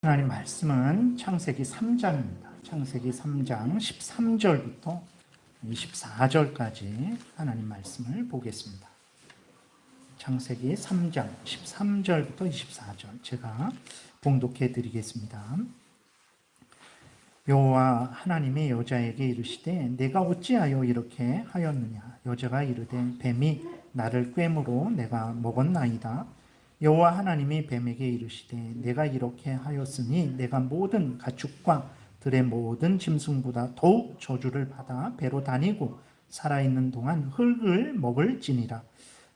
하나님 말씀은 창세기 3장입니다. 창세기 3장 13절부터 24절까지 하나님 말씀을 보겠습니다. 창세기 3장 13절부터 24절 제가 봉독해 드리겠습니다. 여호와 하나님이 여자에게 이르시되 내가 어찌하여 이렇게 하였느냐. 여자가 이르되 뱀이 나를 꿰므로 내가 먹었나이다. 여호와 하나님이 뱀에게 이르시되 내가 이렇게 하였으니 내가 모든 가축과 들의 모든 짐승보다 더욱 저주를 받아 배로 다니고 살아있는 동안 흙을 먹을지니라.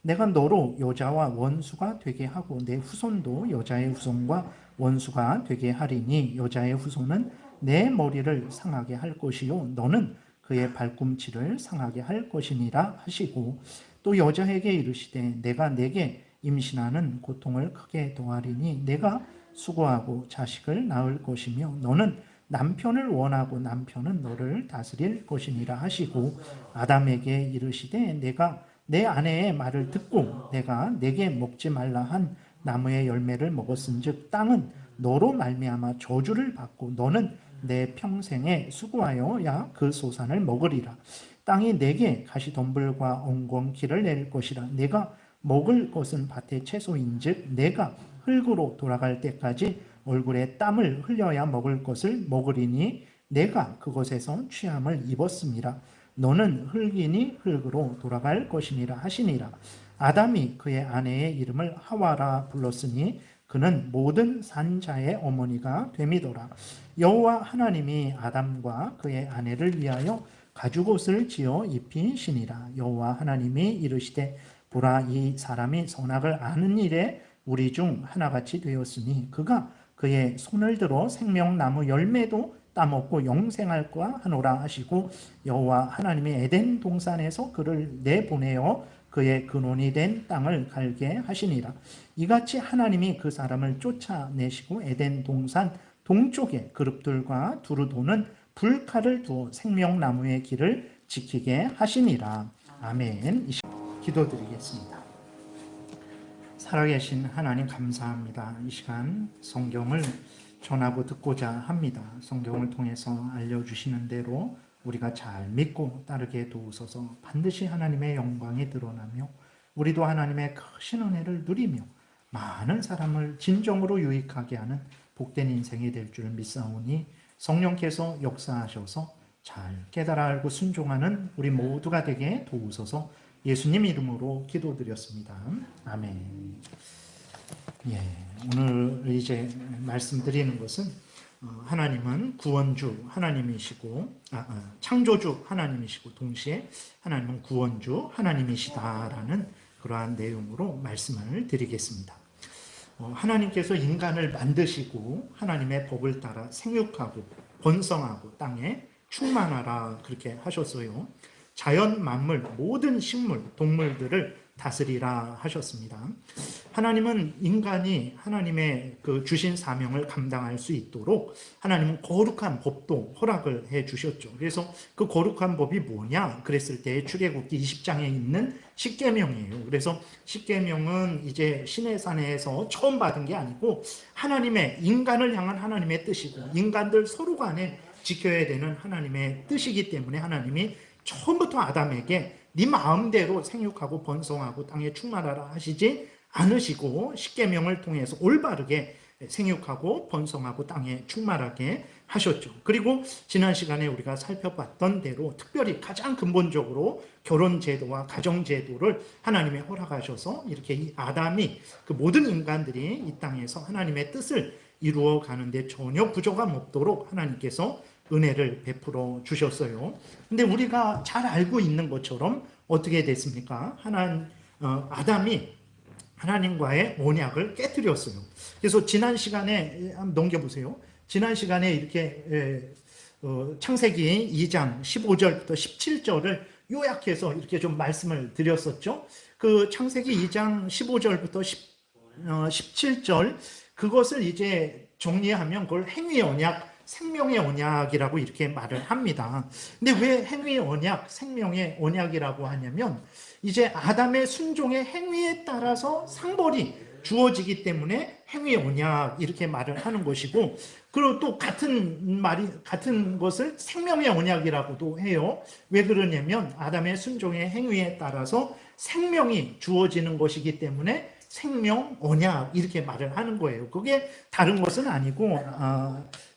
내가 너로 여자와 원수가 되게 하고 내 후손도 여자의 후손과 원수가 되게 하리니 여자의 후손은 내 머리를 상하게 할 것이요 너는 그의 발꿈치를 상하게 할 것이니라 하시고, 또 여자에게 이르시되 내가 내게 임신하는 고통을 크게 더하리니 내가 수고하고 자식을 낳을 것이며 너는 남편을 원하고 남편은 너를 다스릴 것이니라 하시고, 아담에게 이르시되 내가 내 아내의 말을 듣고 내가 내게 먹지 말라 한 나무의 열매를 먹었은즉 땅은 너로 말미암아 저주를 받고 너는 내 평생에 수고하여야 그 소산을 먹으리라. 땅이 내게 가시덤불과 엉겅퀴를 낼 것이라. 내가 먹을 것은 밭의 채소인즉 내가 흙으로 돌아갈 때까지 얼굴에 땀을 흘려야 먹을 것을 먹으리니 내가 그것에서 취함을 입었음이라. 너는 흙이니 흙으로 돌아갈 것이니라 하시니라. 아담이 그의 아내의 이름을 하와라 불렀으니 그는 모든 산자의 어머니가 됨이더라. 여호와 하나님이 아담과 그의 아내를 위하여 가죽옷을 지어 입히시니라. 여호와 하나님이 이르시되 보라, 이 사람이 선악을 아는 일에 우리 중 하나같이 되었으니 그가 그의 손을 들어 생명나무 열매도 따먹고 영생할까 하노라 하시고, 여호와 하나님이 에덴 동산에서 그를 내보내어 그의 근원이 된 땅을 갈게 하시니라. 이같이 하나님이 그 사람을 쫓아내시고 에덴 동산 동쪽에 그룹들과 두루 도는 불칼을 두어 생명나무의 길을 지키게 하시니라. 아멘. 기도드리겠습니다. 살아계신 하나님 감사합니다. 이 시간 성경을 전하고 듣고자 합니다. 성경을 통해서 알려주시는 대로 우리가 잘 믿고 따르게 도우소서. 반드시 하나님의 영광이 드러나며 우리도 하나님의 크신 은혜를 누리며 많은 사람을 진정으로 유익하게 하는 복된 인생이 될 줄 믿사오니 성령께서 역사하셔서 잘 깨달아 알고 순종하는 우리 모두가 되게 도우소서. 예수님 이름으로 기도드렸습니다. 아멘. 예, 오늘 이제 말씀드리는 것은 하나님은 구원주 하나님이시고 창조주 하나님이시고 동시에 하나님은 구원주 하나님이시다라는 그러한 내용으로 말씀을 드리겠습니다. 하나님께서 인간을 만드시고 하나님의 법을 따라 생육하고 번성하고 땅에 충만하라 그렇게 하셨어요. 자연 만물 모든 식물 동물들을 다스리라 하셨습니다. 하나님은 인간이 하나님의 그 주신 사명을 감당할 수 있도록 하나님은 거룩한 법도 허락을 해 주셨죠. 그래서 그 거룩한 법이 뭐냐 그랬을 때 출애굽기 20장에 있는 십계명이에요. 그래서 십계명은 이제 시내산에서 처음 받은 게 아니고 하나님의 인간을 향한 하나님의 뜻이고 인간들 서로 간에 지켜야 되는 하나님의 뜻이기 때문에 하나님이 처음부터 아담에게 네 마음대로 생육하고 번성하고 땅에 충만하라 하시지 않으시고 십계명을 통해서 올바르게 생육하고 번성하고 땅에 충만하게 하셨죠. 그리고 지난 시간에 우리가 살펴봤던 대로 특별히 가장 근본적으로 결혼제도와 가정제도를 하나님이 허락하셔서 이렇게 이 아담이 그 모든 인간들이 이 땅에서 하나님의 뜻을 이루어 가는데 전혀 부족함 없도록 하나님께서 은혜를 베풀어 주셨어요. 근데 우리가 잘 알고 있는 것처럼 어떻게 됐습니까? 아담이 하나님과의 언약을 깨뜨렸어요. 그래서 지난 시간에 한번 넘겨보세요. 지난 시간에 이렇게 창세기 2장 15절부터 17절을 요약해서 이렇게 좀 말씀을 드렸었죠. 그 창세기 2장 15절부터 17절 그것을 이제 정리하면 그걸 행위 언약 생명의 언약이라고 이렇게 말을 합니다. 근데 왜 행위의 언약, 생명의 언약이라고 하냐면 이제 아담의 순종의 행위에 따라서 상벌이 주어지기 때문에 행위 언약 이렇게 말을 하는 것이고, 그리고 또 같은 것을 생명의 언약이라고도 해요. 왜 그러냐면 아담의 순종의 행위에 따라서 생명이 주어지는 것이기 때문에 생명 언약 이렇게 말을 하는 거예요. 그게 다른 것은 아니고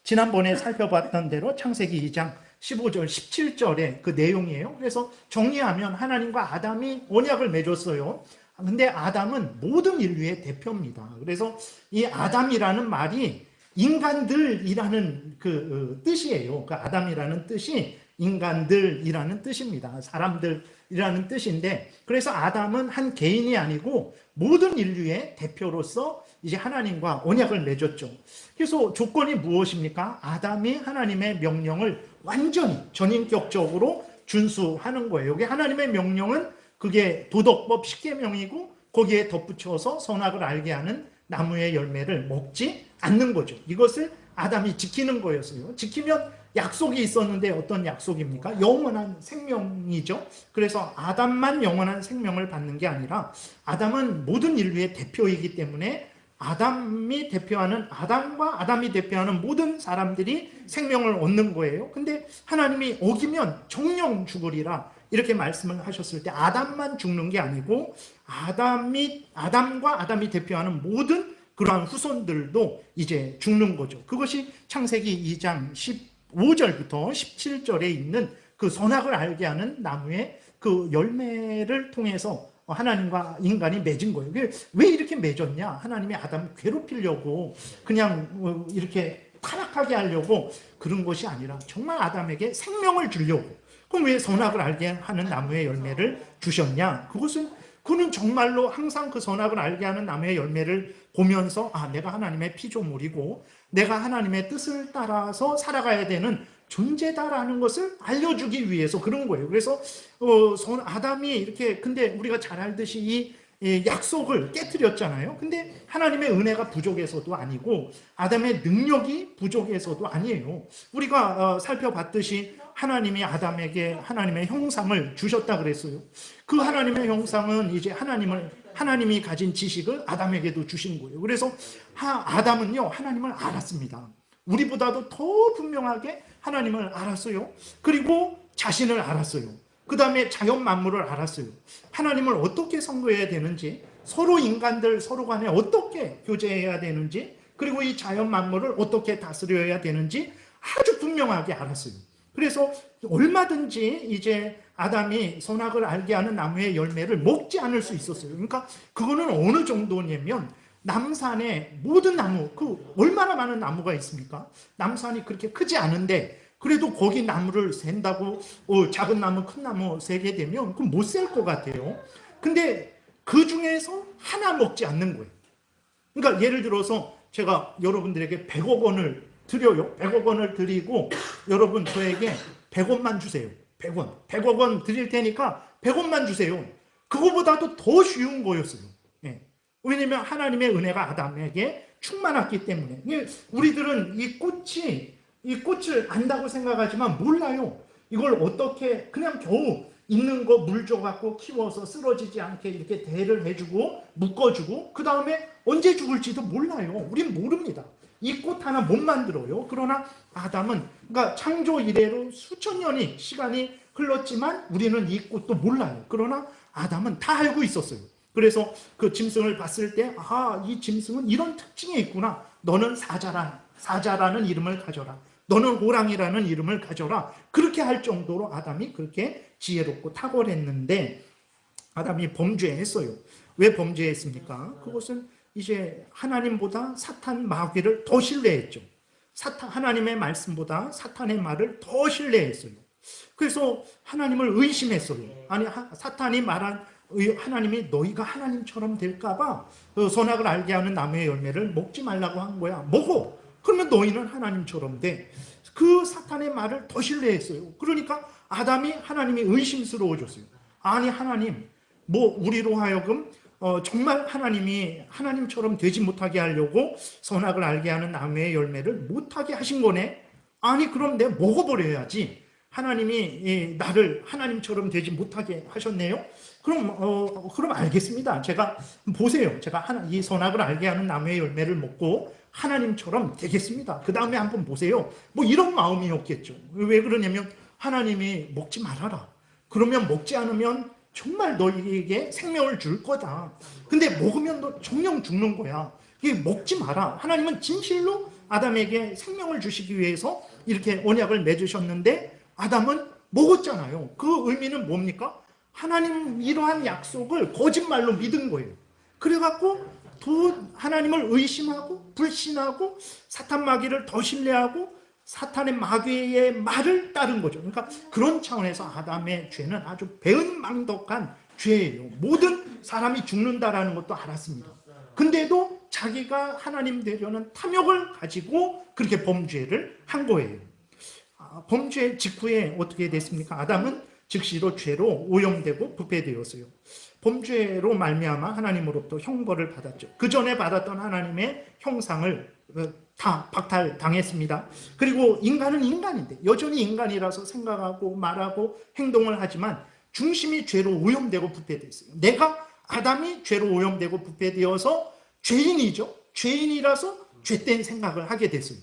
지난번에 살펴봤던 대로 창세기 2장 15절 17절의 그 내용이에요. 그래서 정리하면 하나님과 아담이 언약을 맺었어요. 근데 아담은 모든 인류의 대표입니다. 그래서 이 아담이라는 말이 인간들이라는 그 뜻이에요. 그 아담이라는 뜻이 인간들이라는 뜻입니다. 사람들이라는 뜻인데, 그래서 아담은 한 개인이 아니고 모든 인류의 대표로서 이제 하나님과 언약을 맺었죠. 그래서 조건이 무엇입니까? 아담이 하나님의 명령을 완전히 전인격적으로 준수하는 거예요. 여기 하나님의 명령은 그게 도덕법 10계명이고 거기에 덧붙여서 선악을 알게 하는 나무의 열매를 먹지 않는 거죠. 이것을 아담이 지키는 거였어요. 지키면 약속이 있었는데 어떤 약속입니까? 영원한 생명이죠. 그래서 아담만 영원한 생명을 받는 게 아니라 아담은 모든 인류의 대표이기 때문에 아담이 대표하는 모든 사람들이 생명을 얻는 거예요. 근데 하나님이 어기면 정령 죽으리라 이렇게 말씀을 하셨을 때 아담만 죽는 게 아니고 아담과 아담이 대표하는 모든 그러한 후손들도 이제 죽는 거죠. 그것이 창세기 2장 15절부터 17절에 있는 그 선악을 알게 하는 나무의 그 열매를 통해서 하나님과 인간이 맺은 거예요. 왜 이렇게 맺었냐? 하나님이 아담을 괴롭히려고 그냥 이렇게 타락하게 하려고 그런 것이 아니라 정말 아담에게 생명을 주려고. 그럼 왜 선악을 알게 하는 나무의 열매를 주셨냐? 그는 정말로 항상 그 선악을 알게 하는 나무의 열매를 보면서 내가 하나님의 피조물이고 내가 하나님의 뜻을 따라서 살아가야 되는 존재다라는 것을 알려주기 위해서 그런 거예요. 그래서 아담이 이렇게, 근데 우리가 잘 알듯이 이 약속을 깨뜨렸잖아요. 근데 하나님의 은혜가 부족해서도 아니고 아담의 능력이 부족해서도 아니에요. 우리가 살펴봤듯이 하나님이 아담에게 하나님의 형상을 주셨다 그랬어요. 그 하나님의 형상은 이제 하나님이 가진 지식을 아담에게도 주신 거예요. 그래서 아담은요 하나님을 알았습니다. 우리보다도 더 분명하게 하나님을 알았어요. 그리고 자신을 알았어요. 그 다음에 자연 만물을 알았어요. 하나님을 어떻게 선거해야 되는지, 인간들 서로 간에 어떻게 교제해야 되는지, 그리고 이 자연 만물을 어떻게 다스려야 되는지 아주 분명하게 알았어요. 그래서 얼마든지 이제 아담이 선악을 알게 하는 나무의 열매를 먹지 않을 수 있었어요. 그러니까 그거는 어느 정도냐면 남산의 모든 나무, 얼마나 많은 나무가 있습니까? 남산이 그렇게 크지 않은데 그래도 거기 나무를 센다고 작은 나무, 큰 나무 세게 되면 그럼 못 셀 것 같아요. 근데 그 중에서 하나 먹지 않는 거예요. 그러니까 예를 들어서 제가 여러분들에게 100억 원을 드려요. 100억 원을 드리고 여러분 저에게 100원만 주세요. 100원. 100억 원 드릴 테니까 100원만 주세요. 그거보다도 더 쉬운 거였어요. 왜냐하면 하나님의 은혜가 아담에게 충만했기 때문에. 우리들은 이 꽃을 안다고 생각하지만 몰라요. 이걸 어떻게 그냥 겨우 있는 거 물 줘갖고 키워서 쓰러지지 않게 이렇게 대를 해주고 묶어주고 그 다음에 언제 죽을지도 몰라요. 우린 모릅니다. 이 꽃 하나 못 만들어요. 그러나 아담은 그러니까 창조 이래로 수천 년이 시간이 흘렀지만 우리는 이 꽃도 몰라요. 그러나 아담은 다 알고 있었어요. 그래서 그 짐승을 봤을 때 이 짐승은 이런 특징이 있구나. 너는 사자라는 이름을 가져라. 너는 호랑이라는 이름을 가져라. 그렇게 할 정도로 아담이 그렇게 지혜롭고 탁월했는데 아담이 범죄했어요. 왜 범죄했습니까? 그것은 이제 하나님보다 사탄 마귀를 더 신뢰했죠. 하나님의 말씀보다 사탄의 말을 더 신뢰했어요. 그래서 하나님을 의심했어요. 사탄이 말한 하나님이 너희가 하나님처럼 될까봐 선악을 알게 하는 나무의 열매를 먹지 말라고 한 거야. 먹어. 그러면 너희는 하나님처럼 돼. 그 사탄의 말을 더 신뢰했어요. 그러니까 아담이 하나님이 의심스러워졌어요. 하나님, 우리로 하여금 정말 하나님이 하나님처럼 되지 못하게 하려고 선악을 알게 하는 나무의 열매를 못하게 하신 거네. 그럼 내가 먹어버려야지. 하나님이 나를 하나님처럼 되지 못하게 하셨네요. 그럼 알겠습니다. 제가 보세요. 제가 이 선악을 알게 하는 나무의 열매를 먹고 하나님처럼 되겠습니다. 그 다음에 한번 보세요. 뭐 이런 마음이었겠죠. 왜 그러냐면 하나님이 먹지 말아라. 그러면 먹지 않으면 정말 너희에게 생명을 줄 거다. 근데 먹으면 너 정령 죽는 거야. 이게 먹지 마라. 하나님은 진실로 아담에게 생명을 주시기 위해서 이렇게 언약을 맺으셨는데 아담은 먹었잖아요. 그 의미는 뭡니까? 하나님 이러한 약속을 거짓말로 믿은 거예요. 그래갖고 하나님을 의심하고 불신하고 사탄 마귀를 더 신뢰하고 사탄의 마귀의 말을 따른 거죠. 그러니까 그런 차원에서 아담의 죄는 아주 배은망덕한 죄예요. 모든 사람이 죽는다라는 것도 알았습니다. 근데도 자기가 하나님 되려는 탐욕을 가지고 그렇게 범죄를 한 거예요. 범죄 직후에 어떻게 됐습니까? 아담은 즉시로 죄로 오염되고 부패되었어요. 범죄로 말미암아 하나님으로부터 형벌을 받았죠. 그 전에 받았던 하나님의 형상을 다 박탈당했습니다. 그리고 인간은 인간인데 여전히 인간이라서 생각하고 말하고 행동을 하지만 중심이 죄로 오염되고 부패됐어요. 내가 아담이 죄로 오염되고 부패되어서 죄인이죠. 죄인이라서 죄된 생각을 하게 됐어요.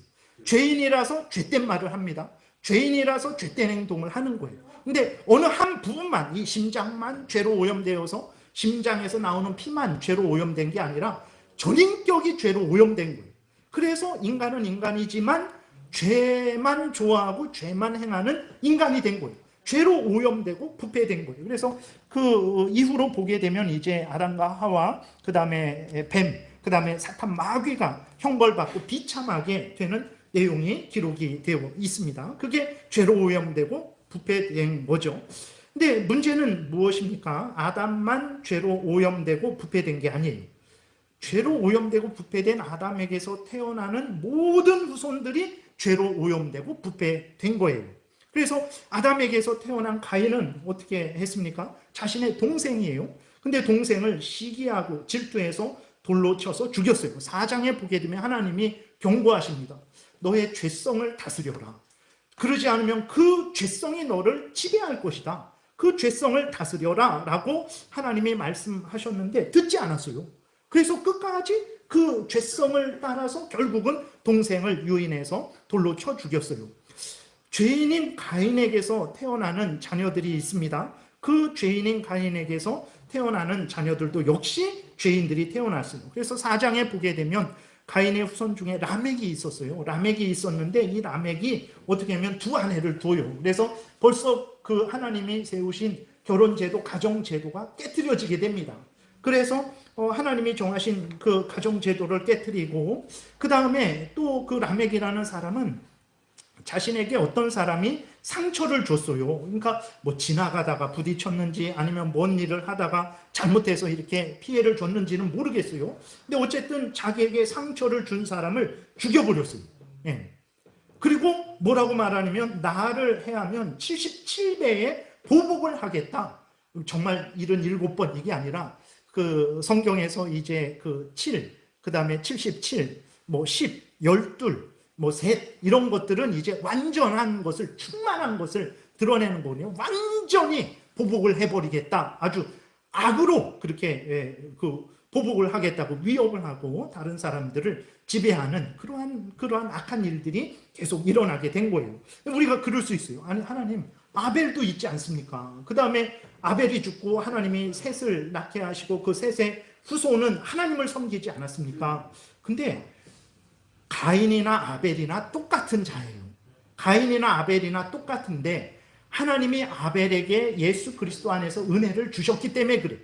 죄인이라서 죄된 말을 합니다. 죄인이라서 죄된 행동을 하는 거예요. 근데 어느 한 부분만, 이 심장만 죄로 오염되어서 심장에서 나오는 피만 죄로 오염된 게 아니라 전인격이 죄로 오염된 거예요. 그래서 인간은 인간이지만 죄만 좋아하고 죄만 행하는 인간이 된 거예요. 죄로 오염되고 부패된 거예요. 그래서 그 이후로 보게 되면 이제 아담과 하와, 그 다음에 뱀, 그 다음에 사탄 마귀가 형벌받고 비참하게 되는 내용이 기록이 되어 있습니다. 그게 죄로 오염되고 부패된 거죠. 근데 문제는 무엇입니까? 아담만 죄로 오염되고 부패된 게 아니에요. 죄로 오염되고 부패된 아담에게서 태어나는 모든 후손들이 죄로 오염되고 부패된 거예요. 그래서 아담에게서 태어난 가인은 어떻게 했습니까? 자신의 동생이에요. 근데 동생을 시기하고 질투해서 돌로 쳐서 죽였어요. 4장에 보게 되면 하나님이 경고하십니다. 너의 죄성을 다스려라. 그러지 않으면 그 죄성이 너를 지배할 것이다. 그 죄성을 다스려라 라고 하나님이 말씀하셨는데 듣지 않았어요. 그래서 끝까지 그 죄성을 따라서 결국은 동생을 유인해서 돌로 쳐 죽였어요. 죄인인 가인에게서 태어나는 자녀들이 있습니다. 그 죄인인 가인에게서 태어나는 자녀들도 역시 죄인들이 태어났어요. 그래서 4장에 보게 되면 가인의 후손 중에 라멕이 있었어요. 라멕이 있었는데 이 라멕이 어떻게 하면 두 아내를 둬요. 그래서 벌써 그 하나님이 세우신 결혼제도, 가정제도가 깨트려지게 됩니다. 그래서 하나님이 정하신 그 가정제도를 깨트리고 그 다음에 또 그 라멕이라는 사람은 자신에게 어떤 사람이 상처를 줬어요. 그러니까 뭐 지나가다가 부딪혔는지 아니면 뭔 일을 하다가 잘못해서 이렇게 피해를 줬는지는 모르겠어요. 근데 어쨌든 자기에게 상처를 준 사람을 죽여버렸어요. 예. 그리고 뭐라고 말하냐면 나를 해하면 77배의 보복을 하겠다. 정말 77번 이게 아니라 그 성경에서 이제 그 7, 그 다음에 77, 뭐 10, 12, 뭐 셋 이런 것들은 이제 완전한 것을 충만한 것을 드러내는 거군요. 완전히 보복을 해버리겠다. 아주 악으로 그렇게 그 보복을 하겠다고 위협을 하고 다른 사람들을 지배하는 그러한 악한 일들이 계속 일어나게 된 거예요. 우리가 그럴 수 있어요. 아니 하나님 아벨도 있지 않습니까? 그 다음에 아벨이 죽고 하나님이 셋을 낳게 하시고 그 셋의 후손은 하나님을 섬기지 않았습니까? 근데 가인이나 아벨이나 똑같은 자예요. 가인이나 아벨이나 똑같은데 하나님이 아벨에게 예수 그리스도 안에서 은혜를 주셨기 때문에 그래요.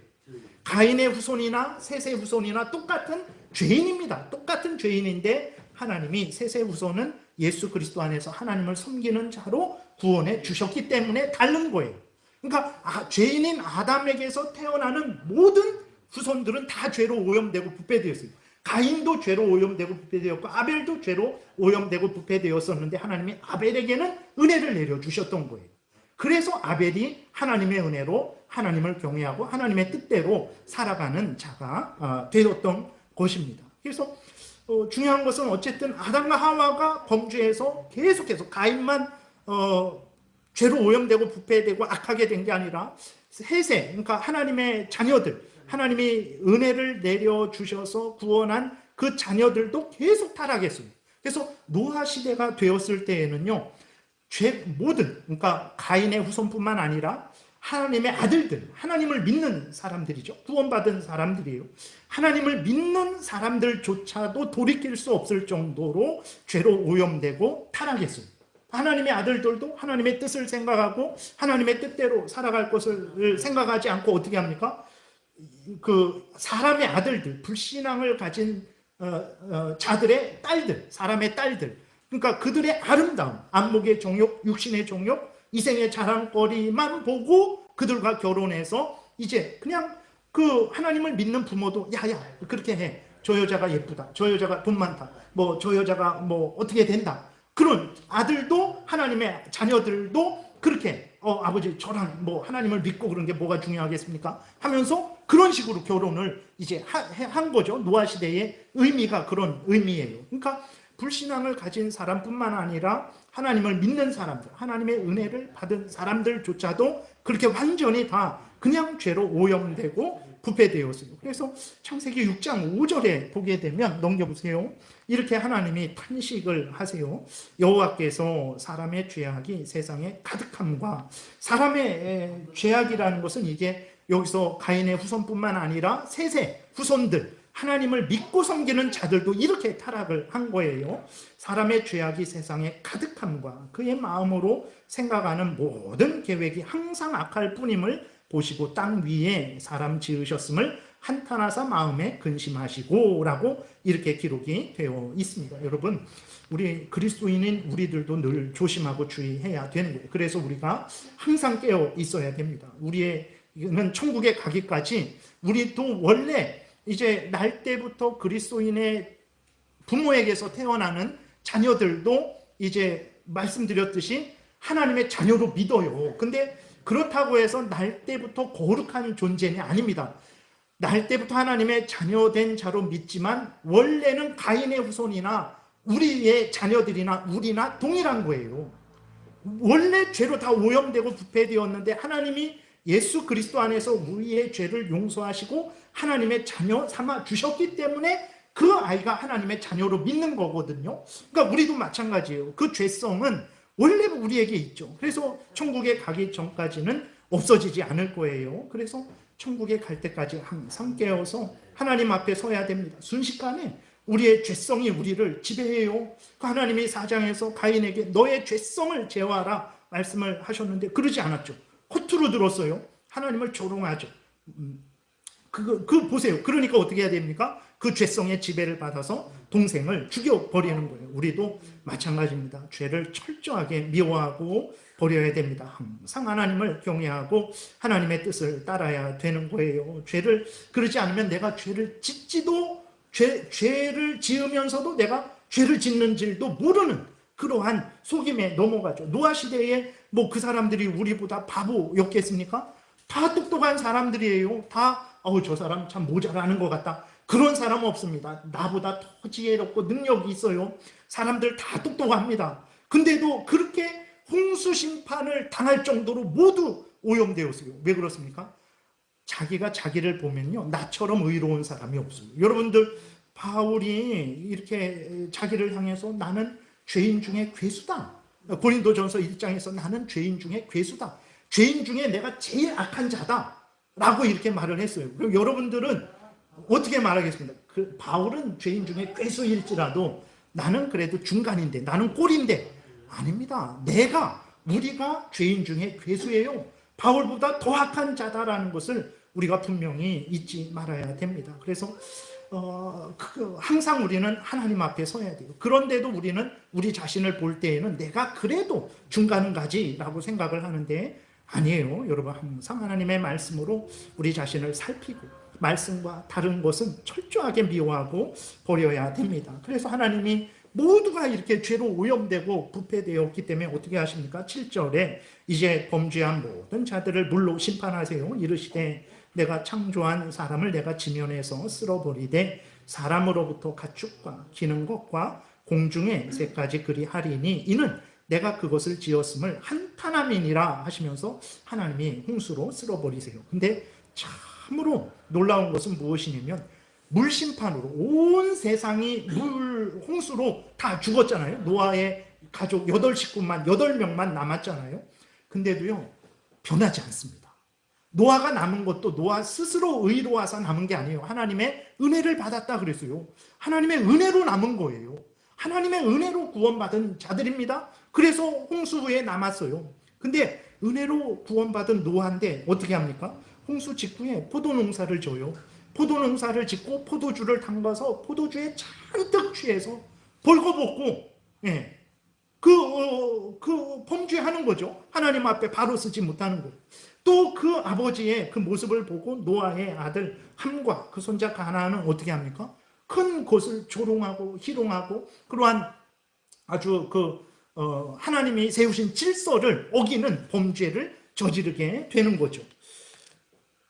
가인의 후손이나 셋의 후손이나 똑같은 죄인입니다. 똑같은 죄인인데 하나님이 셋의 후손은 예수 그리스도 안에서 하나님을 섬기는 자로 구원해 주셨기 때문에 다른 거예요. 그러니까 죄인인 아담에게서 태어나는 모든 후손들은 다 죄로 오염되고 부패되었어요. 가인도 죄로 오염되고 부패되었고 아벨도 죄로 오염되고 부패되었었는데 하나님이 아벨에게는 은혜를 내려주셨던 거예요. 그래서 아벨이 하나님의 은혜로 하나님을 경외하고 하나님의 뜻대로 살아가는 자가 되었던 것입니다. 그래서 중요한 것은 어쨌든 아담과 하와가 범죄해서 계속해서 가인만 죄로 오염되고 부패되고 악하게 된 게 아니라 세세, 그러니까 하나님의 자녀들, 하나님이 은혜를 내려주셔서 구원한 그 자녀들도 계속 타락했어요. 그래서 노아 시대가 되었을 때에는요, 모든, 그러니까 가인의 후손뿐만 아니라 하나님의 아들들, 하나님을 믿는 사람들이죠. 구원받은 사람들이에요. 하나님을 믿는 사람들조차도 돌이킬 수 없을 정도로 죄로 오염되고 타락했어요. 하나님의 아들들도 하나님의 뜻을 생각하고 하나님의 뜻대로 살아갈 것을 생각하지 않고 어떻게 합니까? 그 사람의 아들들, 불신앙을 가진 자들의 딸들, 사람의 딸들, 그러니까 그들의 아름다움, 안목의 정욕, 육신의 정욕, 이생의 자랑거리만 보고 그들과 결혼해서 이제 그냥 그 하나님을 믿는 부모도 야야 그렇게 해. 저 여자가 예쁘다. 저 여자가 돈 많다. 뭐 저 여자가 뭐 어떻게 된다. 그런 아들도 하나님의 자녀들도 그렇게 아버지 저랑 뭐 하나님을 믿고 그런 게 뭐가 중요하겠습니까? 하면서 그런 식으로 결혼을 이제 한 거죠. 노아 시대의 의미가 그런 의미예요. 그러니까 불신앙을 가진 사람뿐만 아니라 하나님을 믿는 사람들, 하나님의 은혜를 받은 사람들조차도 그렇게 완전히 다 그냥 죄로 오염되고 부패되었어요. 그래서 창세기 6장 5절에 보게 되면 넘겨보세요. 이렇게 하나님이 탄식을 하세요. 여호와께서 사람의 죄악이 세상에 가득함과, 사람의 죄악이라는 것은 이게 여기서 가인의 후손뿐만 아니라 세세 후손들, 하나님을 믿고 섬기는 자들도 이렇게 타락을 한 거예요. 사람의 죄악이 세상에 가득함과 그의 마음으로 생각하는 모든 계획이 항상 악할 뿐임을 보시고 땅 위에 사람 지으셨음을 한탄하사 마음에 근심하시고 라고 이렇게 기록이 되어 있습니다. 여러분, 우리 그리스도인인 우리들도 늘 조심하고 주의해야 되는 거예요. 그래서 우리가 항상 깨어 있어야 됩니다. 우리는 천국에 가기까지 우리도 원래 이제 날 때부터 그리스도인의 부모에게서 태어나는 자녀들도 이제 말씀드렸듯이 하나님의 자녀로 믿어요. 근데 그렇다고 해서 날 때부터 거룩한 존재는 아닙니다. 날 때부터 하나님의 자녀된 자로 믿지만 원래는 가인의 후손이나 우리의 자녀들이나 우리나 동일한 거예요. 원래 죄로 다 오염되고 부패되었는데 하나님이 예수 그리스도 안에서 우리의 죄를 용서하시고 하나님의 자녀 삼아 주셨기 때문에 그 아이가 하나님의 자녀로 믿는 거거든요. 그러니까 우리도 마찬가지예요. 그 죄성은 원래 우리에게 있죠. 그래서 천국에 가기 전까지는 없어지지 않을 거예요. 그래서 천국에 갈 때까지 항상 깨어서 하나님 앞에 서야 됩니다. 순식간에 우리의 죄성이 우리를 지배해요. 그 하나님이 4장에서 가인에게 너의 죄성을 제어하라 말씀을 하셨는데 그러지 않았죠. 허투루 들었어요. 하나님을 조롱하죠. 보세요. 그러니까 어떻게 해야 됩니까? 그 죄성의 지배를 받아서 동생을 죽여버리는 거예요. 우리도 마찬가지입니다. 죄를 철저하게 미워하고 버려야 됩니다. 항상 하나님을 경외하고 하나님의 뜻을 따라야 되는 거예요. 죄를 그러지 않으면 내가 죄를 짓지도 죄를 지으면서도 내가 죄를 짓는 줄도 모르는 그러한 속임에 넘어가죠. 노아 시대에 뭐 그 사람들이 우리보다 바보였겠습니까? 다 똑똑한 사람들이에요. 다 저 사람 참 모자라는 것 같다. 그런 사람은 없습니다. 나보다 더 지혜롭고 능력이 있어요. 사람들 다 똑똑합니다. 근데도 그렇게 홍수 심판을 당할 정도로 모두 오염되었어요. 왜 그렇습니까? 자기가 자기를 보면요, 나처럼 의로운 사람이 없어요. 여러분들, 바울이 이렇게 자기를 향해서 나는 죄인 중에 괴수다. 고린도전서 1장에서 나는 죄인 중에 괴수다. 죄인 중에 내가 제일 악한 자다. 라고 이렇게 말을 했어요. 그럼 여러분들은 어떻게 말하겠습니까? 바울은 죄인 중에 괴수일지라도 나는 그래도 중간인데, 나는 꼴인데. 아닙니다. 우리가 죄인 중에 괴수예요. 바울보다 더 악한 자다라는 것을 우리가 분명히 잊지 말아야 됩니다. 그래서 항상 우리는 하나님 앞에 서야 돼요. 그런데도 우리는 우리 자신을 볼 때에는 내가 그래도 중간은 가지라고 생각을 하는데 아니에요. 여러분, 항상 하나님의 말씀으로 우리 자신을 살피고 말씀과 다른 것은 철저하게 미워하고 버려야 됩니다. 그래서 하나님이 모두가 이렇게 죄로 오염되고 부패되었기 때문에 어떻게 하십니까? 7절에 이제 범죄한 모든 자들을 물로 심판하세요. 이르시되 내가 창조한 사람을 내가 지면에서 쓸어버리되 사람으로부터 가축과 기는 것과 공중의 새까지 그리하리니 이는 내가 그것을 지었음을 한탄함이니라 하시면서 하나님이 홍수로 쓸어버리세요. 근데 참으로 놀라운 것은 무엇이냐면 물심판으로 온 세상이 홍수로 다 죽었잖아요. 노아의 가족 8식구만 8명만 남았잖아요. 근데도요 변하지 않습니다. 노아가 남은 것도 노아 스스로 의로와서 남은 게 아니에요. 하나님의 은혜를 받았다 그랬어요. 하나님의 은혜로 남은 거예요. 하나님의 은혜로 구원받은 자들입니다. 그래서 홍수 후에 남았어요. 근데 은혜로 구원받은 노아인데 어떻게 합니까? 홍수 직후에 포도농사를 져요. 포도농사를 짓고 포도주를 담가서 포도주에 잔뜩 취해서 벌거벗고 그 범죄하는 거죠. 하나님 앞에 바로 쓰지 못하는 거예요. 또 그 아버지의 그 모습을 보고 노아의 아들 함과 그 손자 가나안은 어떻게 합니까? 큰 것을 조롱하고 희롱하고 그러한 아주 하나님이 세우신 질서를 어기는 범죄를 저지르게 되는 거죠.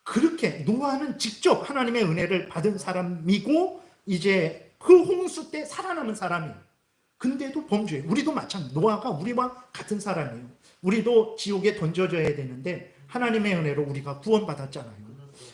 그렇게 노아는 직접 하나님의 은혜를 받은 사람이고 이제 그 홍수 때 살아남은 사람이에요. 근데도 범죄. 우리도 마찬가지. 노아가 우리와 같은 사람이에요. 우리도 지옥에 던져져야 되는데 하나님의 은혜로 우리가 구원받았잖아요.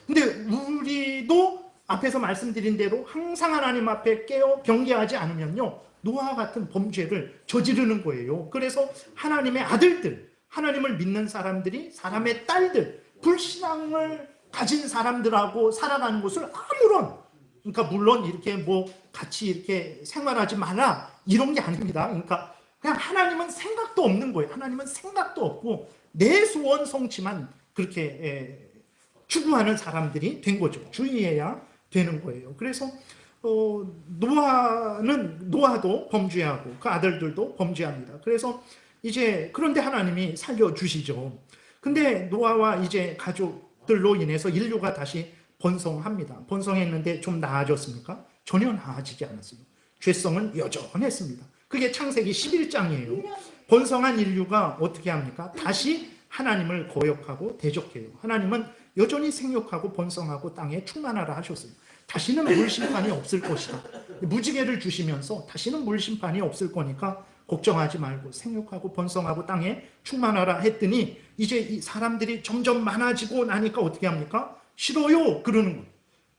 근데 우리도 앞에서 말씀드린 대로 항상 하나님 앞에 깨어 경계하지 않으면요 노아와 같은 범죄를 저지르는 거예요. 그래서 하나님의 아들들, 하나님을 믿는 사람들이 사람의 딸들, 불신앙을 가진 사람들하고 살아가는 것을 아무런, 그러니까 물론 이렇게 같이 이렇게 생활하지 마라 이런 게 아닙니다. 그러니까 그냥 하나님은 생각도 없는 거예요. 하나님은 생각도 없고 내 소원 성취만 그렇게 추구하는 사람들이 된 거죠. 주의해야 되는 거예요. 그래서 노아도 범죄하고 그 아들들도 범죄합니다. 그래서 이제 그런데 하나님이 살려주시죠. 근데 노아와 이제 가족들로 인해서 인류가 다시 번성합니다. 번성했는데 좀 나아졌습니까? 전혀 나아지지 않았어요. 죄성은 여전했습니다. 그게 창세기 11장이에요. 번성한 인류가 어떻게 합니까? 다시 하나님을 거역하고 대적해요. 하나님은 여전히 생육하고 번성하고 땅에 충만하라 하셨어요. 다시는 물심판이 없을 것이다. 무지개를 주시면서 다시는 물심판이 없을 거니까 걱정하지 말고 생육하고 번성하고 땅에 충만하라 했더니 이제 이 사람들이 점점 많아지고 나니까 어떻게 합니까? 싫어요 그러는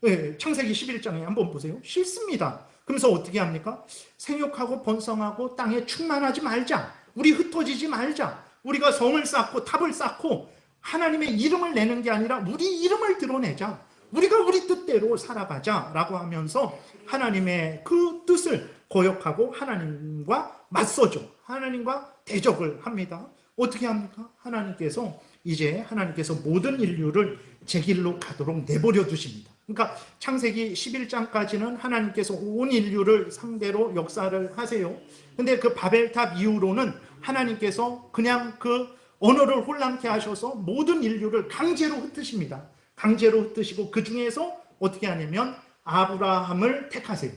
거예요. 창세기 11장에 한번 보세요. 싫습니다. 그러면서 어떻게 합니까? 생육하고 번성하고 땅에 충만하지 말자. 우리 흩어지지 말자. 우리가 성을 쌓고 탑을 쌓고 하나님의 이름을 내는 게 아니라 우리 이름을 드러내자. 우리가 우리 뜻대로 살아가자라고 하면서 하나님의 그 뜻을 거역하고 하나님과 맞서죠. 하나님과 대적을 합니다. 어떻게 합니까? 하나님께서 모든 인류를 제 길로 가도록 내버려 두십니다. 그러니까 창세기 11장까지는 하나님께서 온 인류를 상대로 역사를 하세요. 근데 그 바벨탑 이후로는 하나님께서 그냥 그 언어를 혼란케 하셔서 모든 인류를 강제로 흩으십니다. 강제로 흩으시고 그 중에서 어떻게 하냐면 아브라함을 택하세요.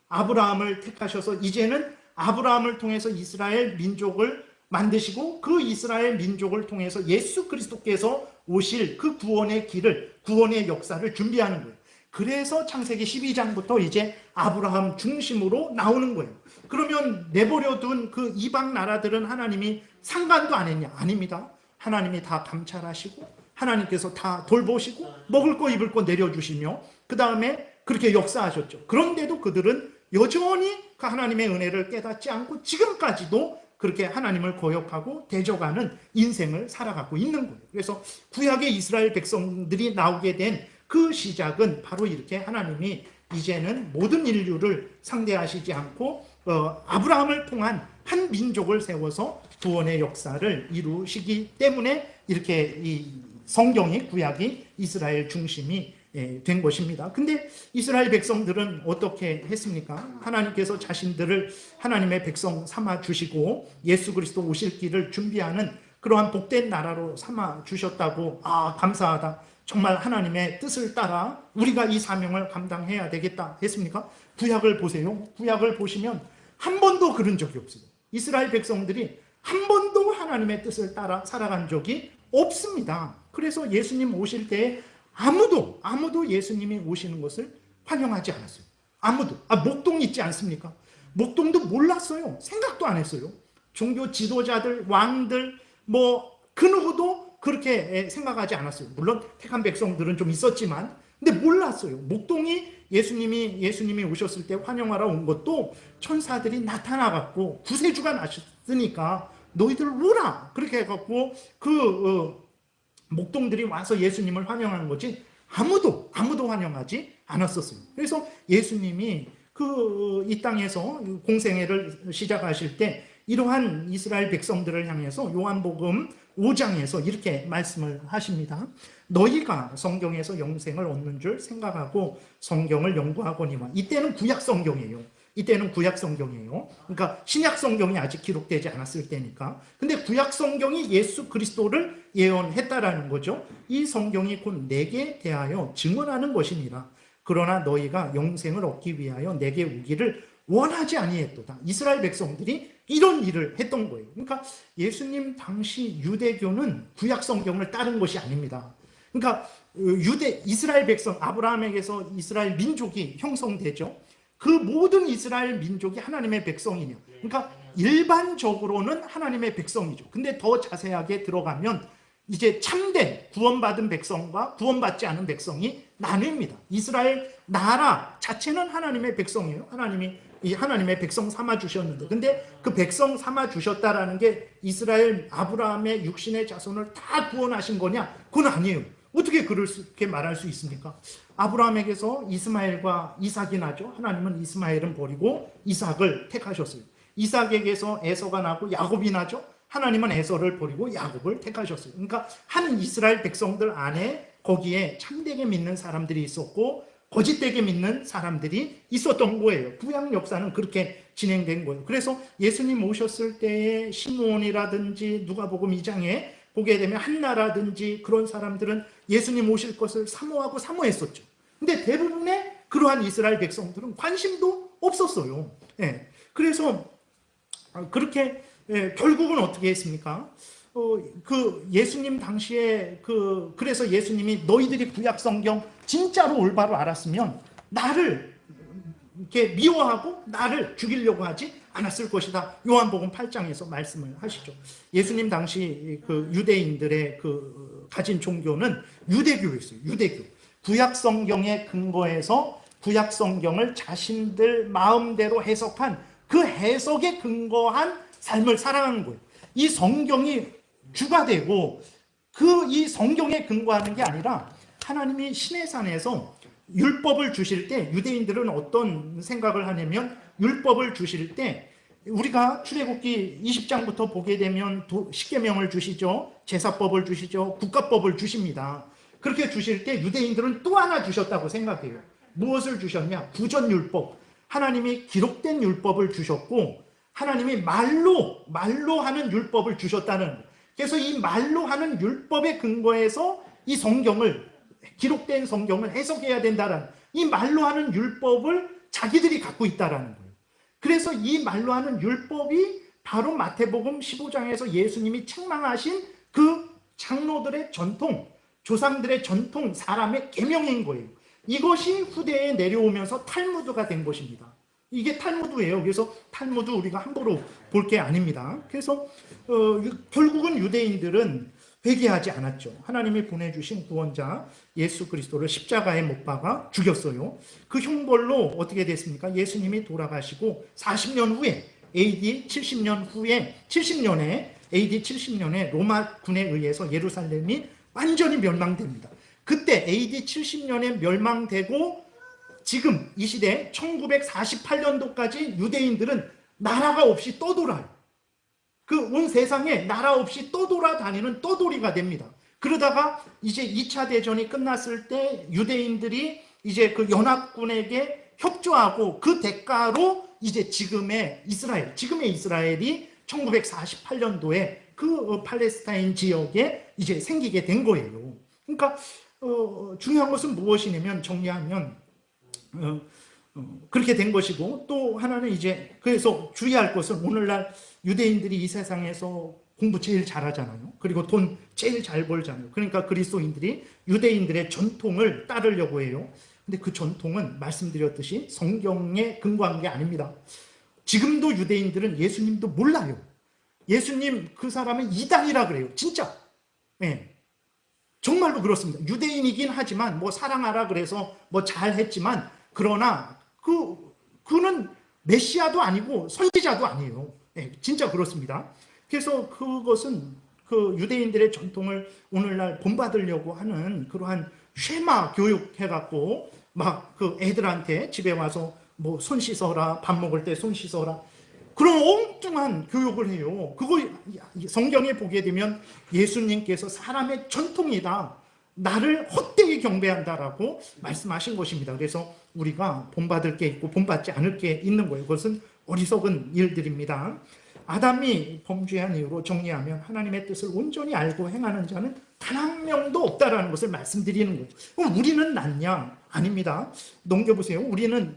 아브라함을 택하셔서 이제는 아브라함을 통해서 이스라엘 민족을 만드시고 그 이스라엘 민족을 통해서 예수 그리스도께서 오실 그 구원의 길을, 구원의 역사를 준비하는 거예요. 그래서 창세기 12장부터 이제 아브라함 중심으로 나오는 거예요. 그러면 내버려둔 그 이방 나라들은 하나님이 상관도 안 했냐? 아닙니다. 하나님이 다 감찰하시고 하나님께서 다 돌보시고 먹을 거 입을 거 내려주시며 그 다음에 그렇게 역사하셨죠. 그런데도 그들은 여전히 그 하나님의 은혜를 깨닫지 않고 지금까지도 그렇게 하나님을 거역하고 대적하는 인생을 살아가고 있는 거예요. 그래서 구약의 이스라엘 백성들이 나오게 된 그 시작은 바로 이렇게 하나님이 이제는 모든 인류를 상대하시지 않고 아브라함을 통한 한 민족을 세워서 구원의 역사를 이루시기 때문에 이렇게 이 성경의 구약이 이스라엘 중심이 된 것입니다. 근데 이스라엘 백성들은 어떻게 했습니까? 하나님께서 자신들을 하나님의 백성 삼아 주시고 예수 그리스도 오실 길을 준비하는 그러한 복된 나라로 삼아 주셨다고 감사하다. 정말 하나님의 뜻을 따라 우리가 이 사명을 감당해야 되겠다 했습니까? 구약을 보세요. 구약을 보시면 한 번도 그런 적이 없어요. 이스라엘 백성들이 한 번도 하나님의 뜻을 따라 살아간 적이 없습니다. 그래서 예수님 오실 때 아무도 예수님이 오시는 것을 환영하지 않았어요. 아무도. 목동 있지 않습니까? 목동도 몰랐어요. 생각도 안 했어요. 종교 지도자들, 왕들, 뭐 그 누구도 그렇게 생각하지 않았어요. 물론 택한 백성들은 좀 있었지만, 근데 몰랐어요. 목동이 예수님이 오셨을 때 환영하러 온 것도 천사들이 나타나갖고 구세주가 나셨으니까 너희들 오라 그렇게 해갖고 목동들이 와서 예수님을 환영한 거지 아무도 환영하지 않았었어요. 그래서 예수님이 이 땅에서 공생애를 시작하실 때 이러한 이스라엘 백성들을 향해서 요한복음 5장에서 이렇게 말씀을 하십니다. 너희가 성경에서 영생을 얻는 줄 생각하고 성경을 연구하거니와. 이때는 구약 성경이에요. 그러니까 신약 성경이 아직 기록되지 않았을 때니까. 근데 구약 성경이 예수 그리스도를 예언했다라는 거죠. 이 성경이 곧 내게 대하여 증언하는 것이니라. 그러나 너희가 영생을 얻기 위하여 내게 오기를 원하지 아니했도다. 이스라엘 백성들이 이런 일을 했던 거예요. 그러니까 예수님 당시 유대교는 구약 성경을 따른 것이 아닙니다. 그러니까 이스라엘 백성, 아브라함에게서 이스라엘 민족이 형성되죠. 그 모든 이스라엘 민족이 하나님의 백성이냐. 그러니까 일반적으로는 하나님의 백성이죠. 근데 더 자세하게 들어가면 이제 참된 구원받은 백성과 구원받지 않은 백성이 나뉩니다. 이스라엘 나라 자체는 하나님의 백성이에요. 하나님의 백성 삼아 주셨는데, 근데 그 백성 삼아 주셨다라는 게 이스라엘 아브라함의 육신의 자손을 다 구원하신 거냐? 그건 아니에요. 어떻게 그렇게 말할 수 있습니까? 아브라함에게서 이스마엘과 이삭이 나죠. 하나님은 이스마엘은 버리고 이삭을 택하셨어요. 이삭에게서 에서가 나고 야곱이 나죠. 하나님은 에서를 버리고 야곱을 택하셨어요. 그러니까 한 이스라엘 백성들 안에 거기에 참되게 믿는 사람들이 있었고 거짓되게 믿는 사람들이 있었던 거예요. 구약 역사는 그렇게 진행된 거예요. 그래서 예수님 오셨을 때의 시므온이라든지 누가복음 2장에 보게 되면 한나라든지 그런 사람들은 예수님 오실 것을 사모하고 사모했었죠. 근데 대부분의 그러한 이스라엘 백성들은 관심도 없었어요. 그래서 그렇게 결국은 어떻게 했습니까? 예수님 당시에 그래서 예수님이 너희들이 구약 성경 진짜로 올바로 알았으면 나를 이렇게 미워하고 나를 죽이려고 하지 않았을 것이다. 요한복음 8장에서 말씀을 하시죠. 예수님 당시 유대인들의 가진 종교는 유대교였어요. 유대교. 구약 성경에 근거해서 구약 성경을 자신들 마음대로 해석한 그 해석에 근거한 삶을 살아가는 거예요. 이 성경이 주가 되고 이 성경에 근거하는 게 아니라 하나님이 시내산에서 율법을 주실 때 유대인들은 어떤 생각을 하냐면 율법을 주실 때 우리가 출애굽기 20장부터 보게 되면 십계명을 주시죠. 제사법을 주시죠. 국가법을 주십니다. 그렇게 주실 때 유대인들은 또 하나 주셨다고 생각해요. 무엇을 주셨냐? 구전율법. 하나님이 기록된 율법을 주셨고 하나님이 말로 하는 율법을 주셨다는 거예요. 그래서 이 말로 하는 율법에 근거해서 이 성경을 기록된 성경을 해석해야 된다라는 이 말로 하는 율법을 자기들이 갖고 있다라는 거예요. 그래서 이 말로 하는 율법이 바로 마태복음 15장에서 예수님이 책망하신 그 장로들의 전통, 조상들의 전통, 사람의 계명인 거예요. 이것이 후대에 내려오면서 탈무드가 된 것입니다. 이게 탈무드예요. 그래서 탈무드 우리가 함부로 볼 게 아닙니다. 그래서 결국은 유대인들은 회개하지 않았죠. 하나님이 보내주신 구원자 예수 그리스도를 십자가에 못 박아 죽였어요. 그 형벌로 어떻게 됐습니까? 예수님이 돌아가시고 40년 후에 AD 70년에 로마군에 의해서 예루살렘이 완전히 멸망됩니다. 그때 AD 70년에 멸망되고 지금 이 시대 1948년도까지 유대인들은 나라가 없이 떠돌아요. 온 세상에 나라 없이 떠돌아다니는 떠돌이가 됩니다. 그러다가 이제 2차 대전이 끝났을 때 유대인들이 이제 그 연합군에게 협조하고 그 대가로 이제 지금의 이스라엘이 1948년도에 그 팔레스타인 지역에 이제 생기게 된 거예요. 그러니까 중요한 것은 무엇이냐면 정리하면 그렇게 된 것이고 또 하나는 이제 그래서 주의할 것은 오늘날 유대인들이 이 세상에서 공부 제일 잘하잖아요. 그리고 돈 제일 잘 벌잖아요. 그러니까 그리스도인들이 유대인들의 전통을 따르려고 해요. 근데 그 전통은 말씀드렸듯이 성경에 근거한 게 아닙니다. 지금도 유대인들은 예수님도 몰라요. 예수님 그 사람은 이단이라 그래요. 진짜. 예. 정말로 그렇습니다. 유대인이긴 하지만 뭐 사랑하라 그래서 뭐 잘했지만 그러나 그는 메시아도 아니고 선지자도 아니에요. 예, 진짜 그렇습니다. 그래서 그것은 그 유대인들의 전통을 오늘날 본받으려고 하는 그러한 쉐마 교육 해갖고 막 그 애들한테 집에 와서 뭐 손 씻어라, 밥 먹을 때 손 씻어라, 그런 엉뚱한 교육을 해요. 그거 성경에 보게 되면 예수님께서 사람의 전통이다, 나를 헛되이 경배한다라고 말씀하신 것입니다. 그래서 우리가 본받을 게 있고 본받지 않을 게 있는 거예요. 그것은 어리석은 일들입니다. 아담이 범죄한 이유로 정리하면 하나님의 뜻을 온전히 알고 행하는 자는 단 한 명도 없다라는 것을 말씀드리는 거예요. 그럼 우리는 낫냐? 아닙니다. 넘겨보세요. 우리는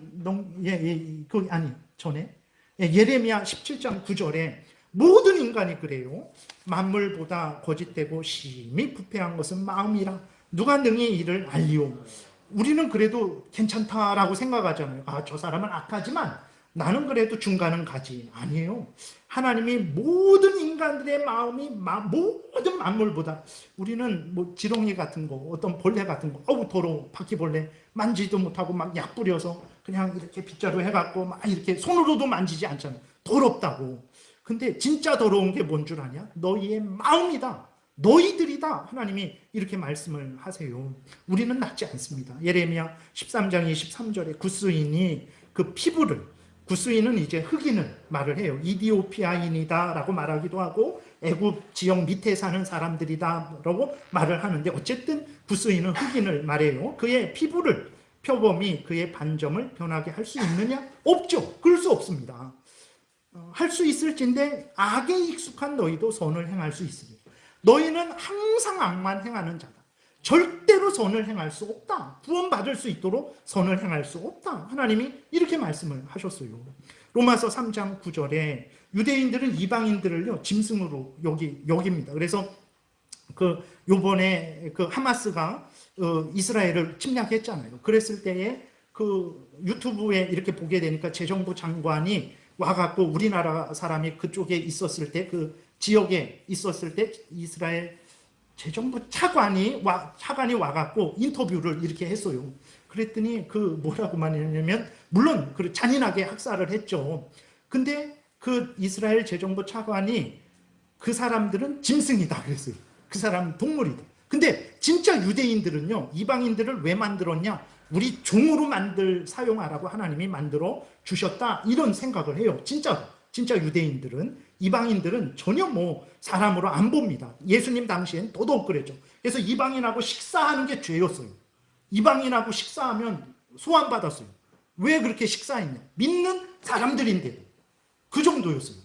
전에 예레미야 17장 9절에 모든 인간이 그래요. 만물보다 거짓되고 심히 부패한 것은 마음이라 누가 능히 이를 알리오. 우리는 그래도 괜찮다라고 생각하잖아요. 아, 저 사람은 악하지만 나는 그래도 중간은 가지. 아니에요. 하나님이 모든 인간들의 마음이 모든 만물보다, 우리는 뭐 지렁이 같은 거, 어떤 벌레 같은 거, 어우 더러워, 바퀴벌레 만지도 못하고 막 약 뿌려서 그냥 이렇게 빗자루 해갖고 막 이렇게 손으로도 만지지 않잖아요. 더럽다고. 근데 진짜 더러운 게 뭔 줄 아냐? 너희의 마음이다, 너희들이다. 하나님이 이렇게 말씀을 하세요. 우리는 낫지 않습니다. 예레미야 13장 23절에 구스인이 그 피부를, 구스인은 이제 흑인을 말을 해요. 이디오피아인이다 라고 말하기도 하고 애굽 지역 밑에 사는 사람들이다 라고 말을 하는데, 어쨌든 구스인은 흑인을 말해요. 그의 피부를, 표범이 그의 반점을 변하게 할 수 있느냐? 없죠. 그럴 수 없습니다. 할 수 있을진데 악에 익숙한 너희도 선을 행할 수 있으니 너희는 항상 악만 행하는 자다. 절대로 선을 행할 수 없다. 구원받을 수 있도록 선을 행할 수 없다. 하나님이 이렇게 말씀을 하셨어요. 로마서 3장 9절에 유대인들은 이방인들을요 짐승으로 여깁니다. 그래서 요번에 하마스가 이스라엘을 침략했잖아요. 그랬을 때에 유튜브에 이렇게 보게 되니까 재정부 장관이 와갖고 우리나라 사람이 그쪽에 있었을 때, 그 지역에 있었을 때 이스라엘 재정부 차관이 와갖고 인터뷰를 이렇게 했어요. 그랬더니 뭐라고만 했냐면, 물론 잔인하게 학살을 했죠. 근데 이스라엘 재정부 차관이 그 사람들은 짐승이다 그랬어요. 그 사람은 동물이다. 근데 진짜 유대인들은요, 이방인들을 왜 만들었냐? 우리 종으로 사용하라고 하나님이 만들어 주셨다, 이런 생각을 해요. 진짜 유대인들은. 이방인들은 전혀 사람으로 안 봅니다. 예수님 당시엔 더더욱 그랬죠. 그래서 이방인하고 식사하는 게 죄였어요. 이방인하고 식사하면 소환받았어요. 왜 그렇게 식사했냐? 믿는 사람들인데도. 그 정도였어요.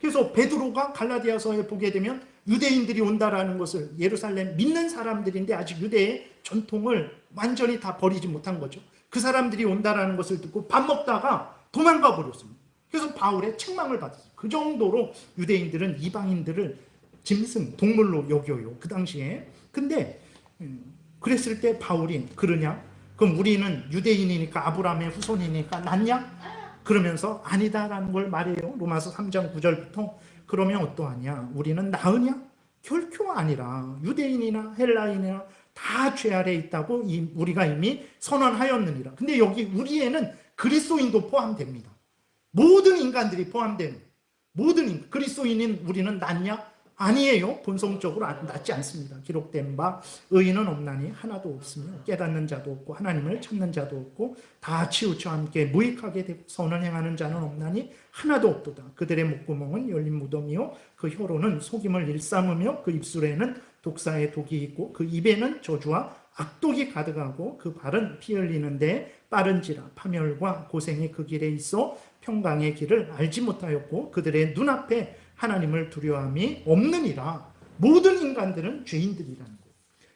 그래서 베드로가 갈라디아서에 보게 되면 유대인들이 온다라는 것을, 예루살렘 믿는 사람들인데 아직 유대의 전통을 완전히 다 버리지 못한 거죠. 그 사람들이 온다라는 것을 듣고 밥 먹다가 도망가 버렸습니다. 그래서 바울의 책망을 받았어요. 그 정도로 유대인들은 이방인들을 짐승, 동물로 여겨요. 그 당시에. 근데 그랬을 때 바울이 그러냐? 그럼 우리는 유대인이니까, 아브라함의 후손이니까 낫냐? 그러면서 아니다라는 걸 말해요. 로마서 3장 9절부터. 그러면 어떠하냐? 우리는 나으냐? 결코 아니라 유대인이나 헬라인이나 다 죄 아래 있다고 우리가 이미 선언하였느니라. 근데 여기 우리에는 그리스도인도 포함됩니다. 모든 인간들이 포함되는, 그리스도인인 우리는 낫냐? 아니에요. 본성적으로 낫지 않습니다. 기록된 바 의인은 없나니 하나도 없으며 깨닫는 자도 없고 하나님을 찾는 자도 없고 다 치우쳐 함께 무익하게 되고 선을 행하는 자는 없나니 하나도 없도다. 그들의 목구멍은 열린 무덤이요 그 혀로는 속임을 일삼으며 그 입술에는 독사의 독이 있고 그 입에는 저주와 악독이 가득하고 그 발은 피 흘리는데 빠른지라 파멸과 고생이 그 길에 있어 평강의 길을 알지 못하였고 그들의 눈앞에 하나님을 두려움이 없느니라. 모든 인간들은 죄인들이라는 거예요.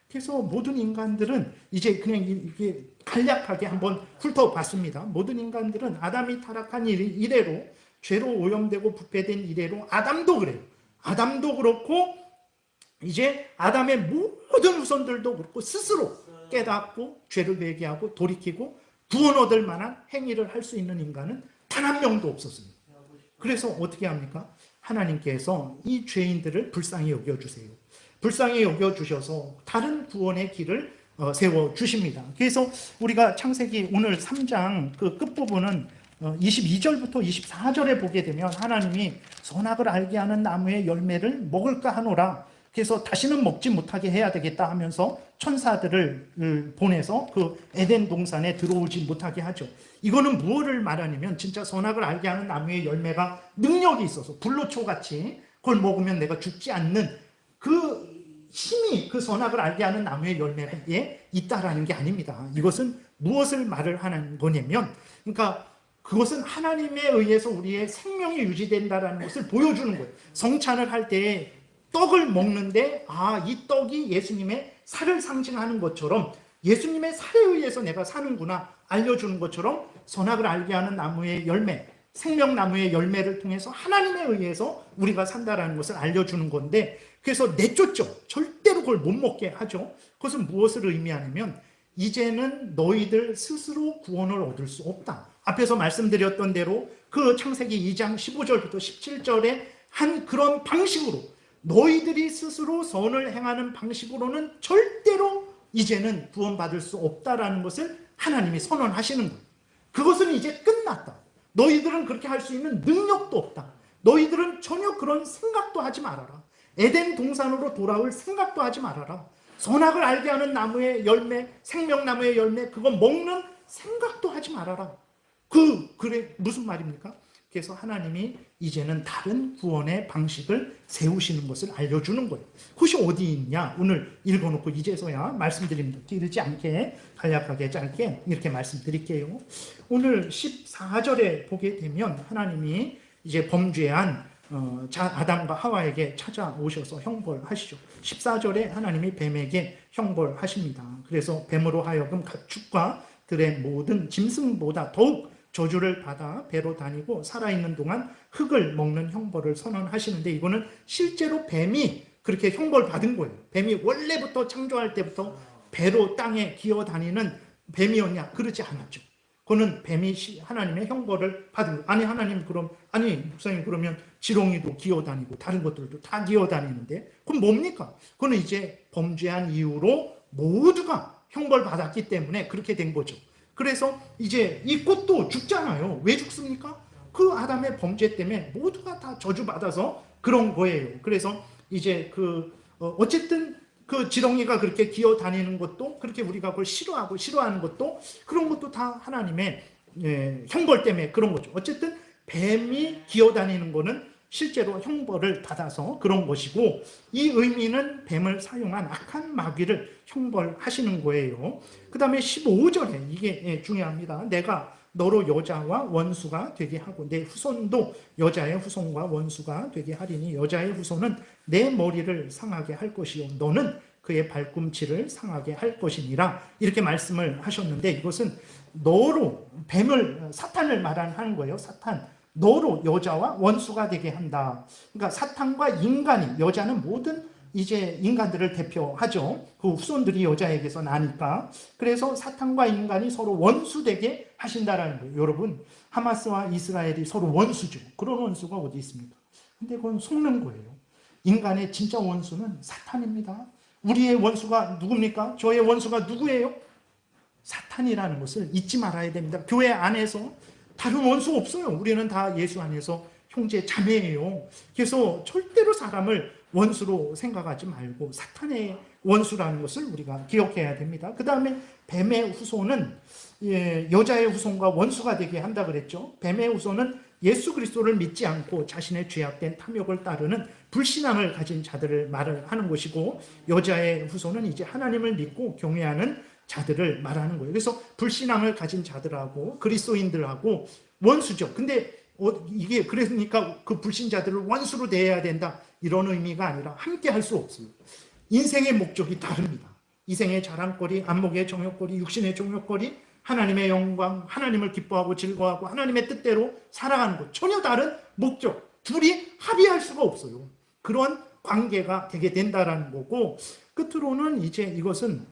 그래서 모든 인간들은 이제 그냥 이게 간략하게 한번 훑어봤습니다. 모든 인간들은 아담이 타락한 이래로, 죄로 오염되고 부패된 이래로, 아담도 그래요. 아담도 그렇고 이제 아담의 모든 후손들도 그렇고 스스로 깨닫고 죄를 회개하고 돌이키고 구원 얻을 만한 행위를 할 수 있는 인간은 단 한 명도 없었습니다. 그래서 어떻게 합니까? 하나님께서 이 죄인들을 불쌍히 여겨주세요. 불쌍히 여겨주셔서 다른 구원의 길을 세워주십니다. 그래서 우리가 창세기 오늘 3장 그 끝부분은 22절부터 24절에 보게 되면 하나님이 선악을 알게 하는 나무의 열매를 먹을까 하노라. 그래서 다시는 먹지 못하게 해야 되겠다 하면서 천사들을 보내서 그 에덴 동산에 들어오지 못하게 하죠. 이거는 무엇을 말하냐면 진짜 선악을 알게 하는 나무의 열매가 능력이 있어서 불로초같이 그걸 먹으면 내가 죽지 않는 그 힘이 그 선악을 알게 하는 나무의 열매에 있다라는 게 아닙니다. 이것은 무엇을 말을 하는 거냐면, 그러니까 그것은 하나님에 의해서 우리의 생명이 유지된다라는 것을 보여주는 거예요. 성찬을 할 때 떡을 먹는데 이 떡이 예수님의 살을 상징하는 것처럼 예수님의 살에 의해서 내가 사는구나 알려주는 것처럼 선악을 알게 하는 나무의 열매, 생명나무의 열매를 통해서 하나님에 의해서 우리가 산다라는 것을 알려주는 건데, 그래서 내쫓죠. 절대로 그걸 못 먹게 하죠. 그것은 무엇을 의미하냐면 이제는 너희들 스스로 구원을 얻을 수 없다. 앞에서 말씀드렸던 대로 그 창세기 2장 15절부터 17절에 한 그런 방식으로 너희들이 스스로 선을 행하는 방식으로는 절대로 이제는 구원받을 수 없다라는 것을 하나님이 선언하시는 거예요. 그것은 이제 끝났다. 너희들은 그렇게 할 수 있는 능력도 없다. 너희들은 전혀 그런 생각도 하지 말아라. 에덴 동산으로 돌아올 생각도 하지 말아라. 선악을 알게 하는 나무의 열매, 생명나무의 열매, 그거 먹는 생각도 하지 말아라. 그래 무슨 말입니까? 그래서 하나님이 이제는 다른 구원의 방식을 세우시는 것을 알려주는 거예요. 그것이 어디 있냐? 오늘 읽어놓고 이제서야 말씀드립니다. 길지 않게 간략하게 짧게 이렇게 말씀드릴게요. 오늘 14절에 보게 되면 하나님이 이제 범죄한 아담과 하와에게 찾아오셔서 형벌하시죠. 14절에 하나님이 뱀에게 형벌하십니다. 그래서 뱀으로 하여금 가축과 들의 모든 짐승보다 더욱 저주를 받아 배로 다니고 살아있는 동안 흙을 먹는 형벌을 선언하시는데, 이거는 실제로 뱀이 그렇게 형벌받은 거예요. 뱀이 원래부터 창조할 때부터 배로 땅에 기어다니는 뱀이었냐? 그러지 않았죠. 그거는 뱀이 하나님의 형벌을 받은 거예요. 아니 목사님 그러면 지렁이도 기어다니고 다른 것들도 다 기어다니는데 그럼 뭡니까? 그거는 이제 범죄한 이유로 모두가 형벌받았기 때문에 그렇게 된 거죠. 그래서 이제 이 꽃도 죽잖아요. 왜 죽습니까? 그 아담의 범죄 때문에 모두가 다 저주받아서 그런 거예요. 그래서 이제 어쨌든 그 지렁이가 그렇게 기어다니는 것도, 그렇게 우리가 그걸 싫어하는 것도, 그런 것도 다 하나님의 형벌 때문에 그런 거죠. 어쨌든 뱀이 기어다니는 거는 실제로 형벌을 받아서 그런 것이고, 이 의미는 뱀을 사용한 악한 마귀를 형벌하시는 거예요. 그 다음에 15절에 이게 중요합니다. 내가 너로 여자와 원수가 되게 하고 내 후손도 여자의 후손과 원수가 되게 하리니 여자의 후손은 내 머리를 상하게 할 것이요 너는 그의 발꿈치를 상하게 할 것이니라, 이렇게 말씀을 하셨는데, 이것은 너로 사탄을 말하는 거예요. 사탄, 너로 여자와 원수가 되게 한다. 그러니까 사탄과 인간이, 여자는 모든 이제 인간들을 대표하죠. 그 후손들이 여자에게서 나니까. 그래서 사탄과 인간이 서로 원수되게 하신다라는 거예요. 여러분, 하마스와 이스라엘이 서로 원수죠. 그런 원수가 어디 있습니까? 근데 그건 속는 거예요. 인간의 진짜 원수는 사탄입니다. 우리의 원수가 누굽니까? 저의 원수가 누구예요? 사탄이라는 것을 잊지 말아야 됩니다. 교회 안에서 다른 원수 없어요. 우리는 다 예수 안에서 형제 자매예요. 그래서 절대로 사람을 원수로 생각하지 말고 사탄의 원수라는 것을 우리가 기억해야 됩니다. 그 다음에 뱀의 후손은 여자의 후손과 원수가 되게 한다 그랬죠. 뱀의 후손은 예수 그리스도를 믿지 않고 자신의 죄악된 탐욕을 따르는 불신앙을 가진 자들을 말을 하는 것이고, 여자의 후손은 이제 하나님을 믿고 경외하는 자들을 말하는 거예요. 그래서 불신앙을 가진 자들하고 그리스도인들하고 원수죠. 근데 이게 그러니까 그 불신자들을 원수로 대해야 된다, 이런 의미가 아니라 함께 할 수 없어요. 인생의 목적이 다릅니다. 이생의 자랑거리, 안목의 정욕거리, 육신의 정욕거리, 하나님의 영광, 하나님을 기뻐하고 즐거워하고 하나님의 뜻대로 살아가는 것, 전혀 다른 목적, 둘이 합의할 수가 없어요. 그런 관계가 되게 된다라는 거고, 끝으로는 이제 이것은